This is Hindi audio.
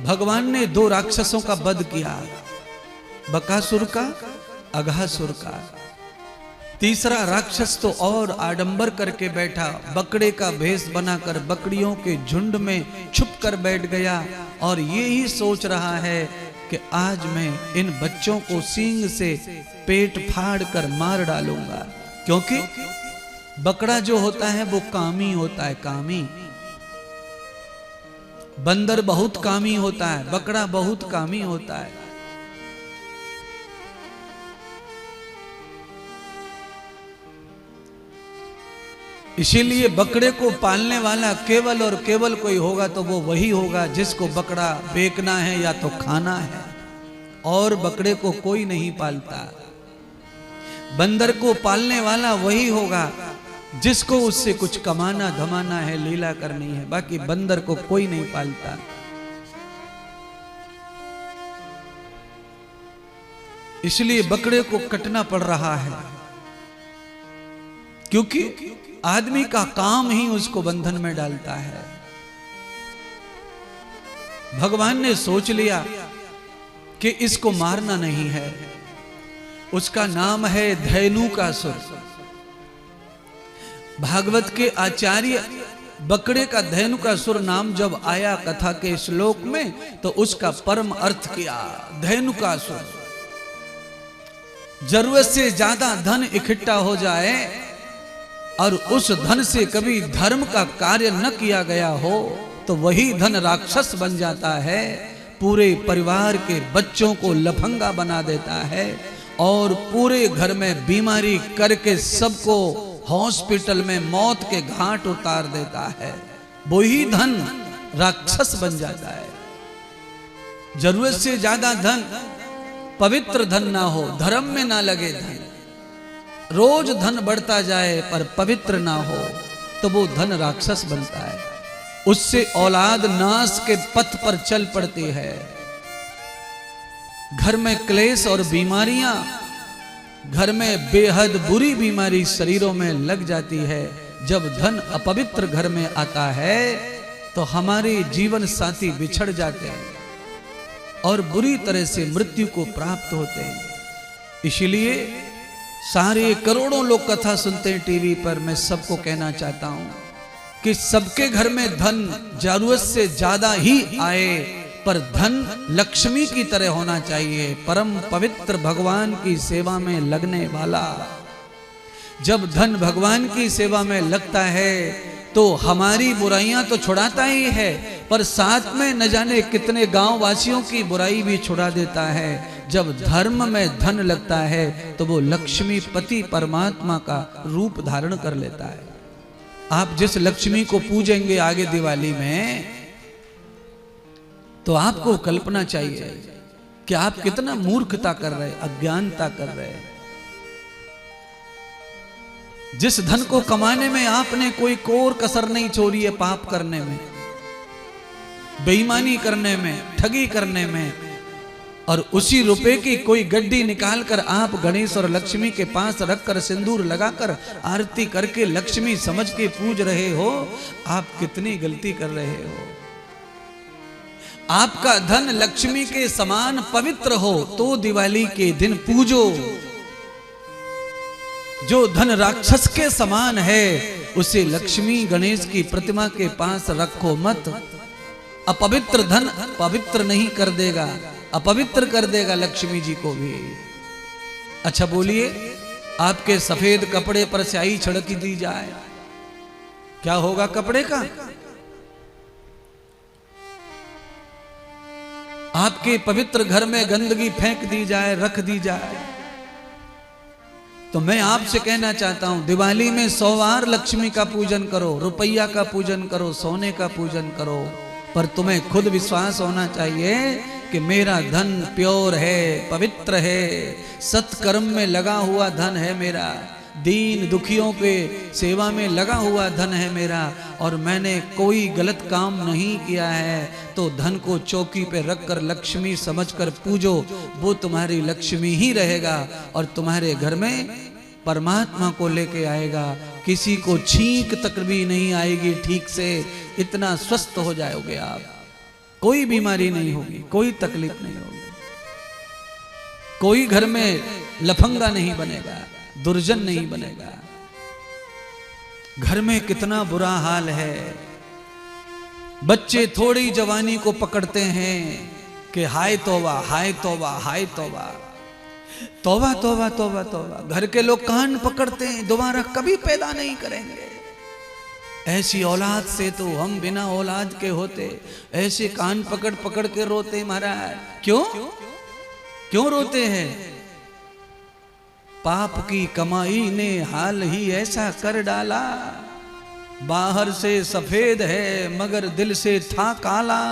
भगवान ने दो राक्षसों का वध किया, बकासुर का, अघासुर का। तीसरा राक्षस तो और आडंबर करके बैठा, बकरे का भेष बनाकर बकरियों के झुंड में छुप कर बैठ गया और ये ही सोच रहा है कि आज मैं इन बच्चों को सींग से पेट फाड़ कर मार डालूंगा। क्योंकि बकरा जो होता है वो कामी होता है, कामी। बंदर बहुत कामी होता है, बकरा बहुत कामी होता है। इसीलिए बकरे को पालने वाला केवल और केवल कोई होगा तो वो वही होगा जिसको बकरा बेचना है या तो खाना है, और बकरे को कोई नहीं पालता। बंदर को पालने वाला वही होगा जिसको उससे कुछ कमाना धमाना है, लीला करनी है, बाकी बंदर को कोई नहीं पालता। इसलिए बकरे को कटना पड़ रहा है, क्योंकि आदमी का काम ही उसको बंधन में डालता है। भगवान ने सोच लिया कि इसको मारना नहीं है। उसका नाम है धेनुकासुर। भागवत के आचार्य बकरे का धेनुकासुर नाम जब आया कथा के श्लोक में तो उसका परम अर्थ किया। धेनुकासुर, जरूरत से ज्यादा धन इकट्ठा हो जाए और उस धन से कभी धर्म का कार्य न किया गया हो तो वही धन राक्षस बन जाता है, पूरे परिवार के बच्चों को लफंगा बना देता है और पूरे घर में बीमारी करके सबको हॉस्पिटल में मौत के घाट उतार देता है। वही धन राक्षस बन जाता है। जरूरत से ज्यादा धन, पवित्र धन ना हो, धर्म में ना लगे धन, रोज धन बढ़ता जाए पर पवित्र ना हो तो वो धन राक्षस बनता है। उससे औलाद नाश के पथ पर चल पड़ती है। घर में क्लेश और बीमारियां, घर में बेहद बुरी बीमारी शरीरों में लग जाती है। जब धन अपवित्र घर में आता है तो हमारे जीवन साथी बिछड़ जाते हैं और बुरी तरह से मृत्यु को प्राप्त होते हैं। इसलिए सारे करोड़ों लोग कथा सुनते हैं टीवी पर। मैं सबको कहना चाहता हूं कि सबके घर में धन जरूरत से ज्यादा ही आए, पर धन लक्ष्मी की तरह होना चाहिए, परम पवित्र भगवान की सेवा में लगने वाला। जब धन भगवान की सेवा में लगता है तो हमारी बुराइयां तो छुड़ाता ही है, पर साथ में न जाने कितने गांव वासियों की बुराई भी छुड़ा देता है। जब धर्म में धन लगता है तो वो लक्ष्मी पति परमात्मा का रूप धारण कर लेता है। आप जिस लक्ष्मी को पूजेंगे आगे दिवाली में, तो आपको कल्पना चाहिए कि आप कितना मूर्खता कर रहे, अज्ञानता कर रहे हैं। जिस धन को कमाने में आपने कोई कोर कसर नहीं छोड़ी है, पाप करने में, बेईमानी करने में, ठगी करने में, और उसी रुपए की कोई गड्डी निकालकर आप गणेश और लक्ष्मी के पास रखकर सिंदूर लगाकर आरती करके लक्ष्मी समझ के पूज रहे हो, आप कितनी गलती कर रहे हो। आपका धन लक्ष्मी के समान पवित्र हो तो दिवाली के दिन पूजो। जो धन राक्षस के समान है उसे लक्ष्मी गणेश की प्रतिमा के पास रखो मत। अपवित्र धन पवित्र नहीं कर देगा, अपवित्र कर देगा लक्ष्मी जी को भी। अच्छा बोलिए, आपके सफेद कपड़े पर स्याही छिड़क दी जाए, क्या होगा कपड़े का? आपके पवित्र घर में गंदगी फेंक दी जाए, रख दी जाए, तो मैं आपसे कहना चाहता हूं दिवाली में 100 बार लक्ष्मी का पूजन करो, रुपया का पूजन करो, सोने का पूजन करो, पर तुम्हें खुद विश्वास होना चाहिए कि मेरा धन प्योर है, पवित्र है, सत्कर्म में लगा हुआ धन है मेरा, दीन दुखियों के सेवा में लगा हुआ धन है मेरा, और मैंने कोई गलत काम नहीं किया है। तो धन को चौकी पे रखकर लक्ष्मी समझकर पूजो, वो तुम्हारी लक्ष्मी ही रहेगा और तुम्हारे घर में परमात्मा को लेके आएगा। किसी को छींक तक भी नहीं आएगी ठीक से, इतना स्वस्थ हो जाओगे आप। कोई बीमारी नहीं होगी, कोई तकलीफ नहीं होगी, कोई घर में लफंगा नहीं बनेगा, दुर्जन नहीं बनेगा। घर में कितना बुरा हाल है, बच्चे थोड़ी जवानी को पकड़ते हैं कि हाय तौबा, हाय तौबा, हाय तौबा, तौबा तौबा तौबा तौबा। घर के लोग कान पकड़ते हैं, दोबारा कभी पैदा नहीं करेंगे। ऐसी औलाद से तो हम बिना औलाद के होते, ऐसे कान पकड़ पकड़ के रोते महाराज। क्यों क्यों रोते हैं? पाप की कमाई ने हाल ही ऐसा कर डाला, बाहर से सफेद है मगर दिल से था काला।